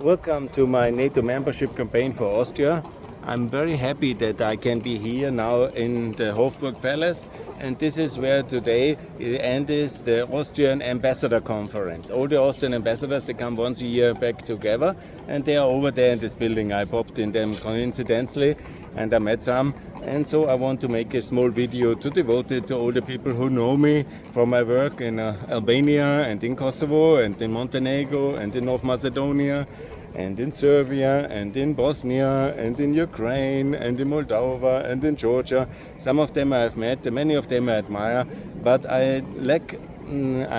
Welcome to my NATO membership campaign for Austria. I'm very happy that I can be here now in the Hofburg Palace, and this is where today ends the Austrian Ambassador Conference. All the Austrian ambassadors, they come once a year back together, and they are over there in this building. I popped in them coincidentally, and I met some. And so I want to make a small video to devote it to all the people who know me from my work in Albania and in Kosovo and in Montenegro and in North Macedonia and in Serbia and in Bosnia and in Ukraine and in Moldova and in Georgia. Some of them I have met, many of them I admire, but I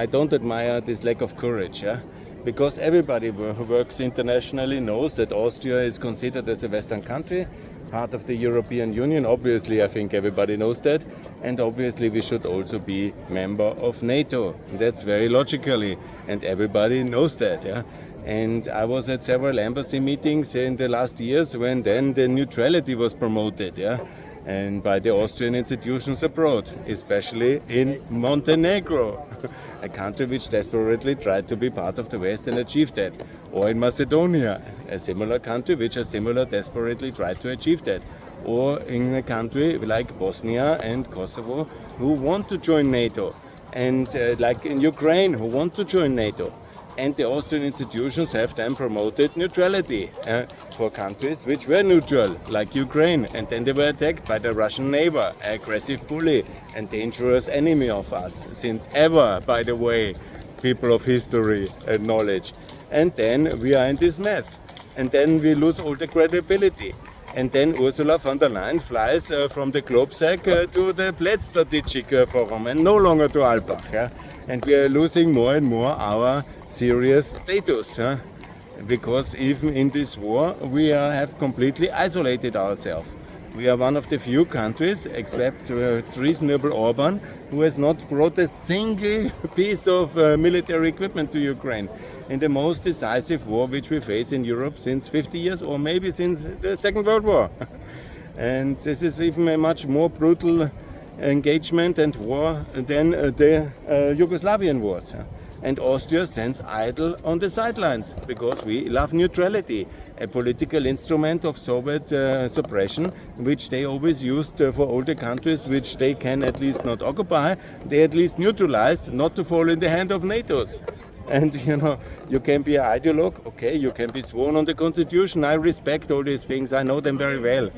don't admire this lack of courage. Yeah? Because everybody who works internationally knows that Austria is considered as a Western country, part of the European Union. Obviously, I think everybody knows that. And obviously, we should also be member of NATO. That's very logically. And everybody knows that. Yeah? And I was at several embassy meetings in the last years when then the neutrality was promoted. Yeah? And by the Austrian institutions abroad, especially in Montenegro, a country which desperately tried to be part of the West and achieved that. Or in Macedonia, a similar country which has desperately tried to achieve that. Or in a country like Bosnia and Kosovo who want to join NATO. And like in Ukraine who want to join NATO. And the Austrian institutions have then promoted neutrality for countries which were neutral, like Ukraine. And then they were attacked by the Russian neighbor, an aggressive bully and dangerous enemy of us, since ever, by the way, people of history and knowledge. And then we are in this mess. And then we lose all the credibility. And then Ursula von der Leyen flies from the Globsec to the Plätz Strategic Forum and no longer to Alpbach. Yeah? And we are losing more and more our serious status. Huh? Because even in this war, we have completely isolated ourselves. We are one of the few countries, except reasonable Orban, who has not brought a single piece of military equipment to Ukraine in the most decisive war which we face in Europe since 50 years or maybe since the Second World War. And this is even a much more brutal engagement and war than the Yugoslavian wars. And Austria stands idle on the sidelines because we love neutrality, a political instrument of Soviet suppression, which they always used for all the countries which they can at least not occupy. They at least neutralized, not to fall in the hand of NATO's. And you can be an ideologue, okay, you can be sworn on the constitution. I respect all these things, I know them very well.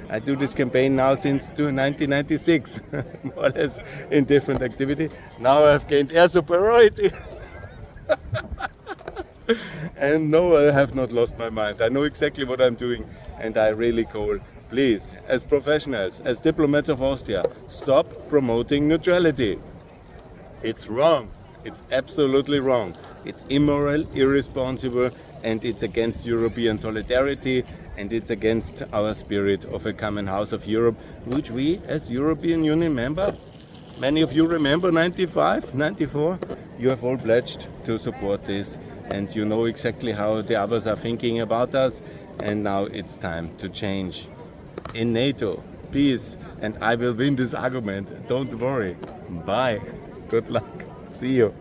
I do this campaign now since 1996, more or less in different activity. Now I've gained air superiority. And no, I have not lost my mind. I know exactly what I'm doing, and I really call, please, as professionals, as diplomats of Austria, stop promoting neutrality. It's wrong. It's absolutely wrong. It's immoral, irresponsible, and it's against European solidarity, and it's against our spirit of a common house of Europe, which we, as European Union member, many of you remember 95, 94, you have all pledged to support this, and you know exactly how the others are thinking about us, and now it's time to change. In NATO, peace, and I will win this argument. Don't worry. Bye. Good luck. See you.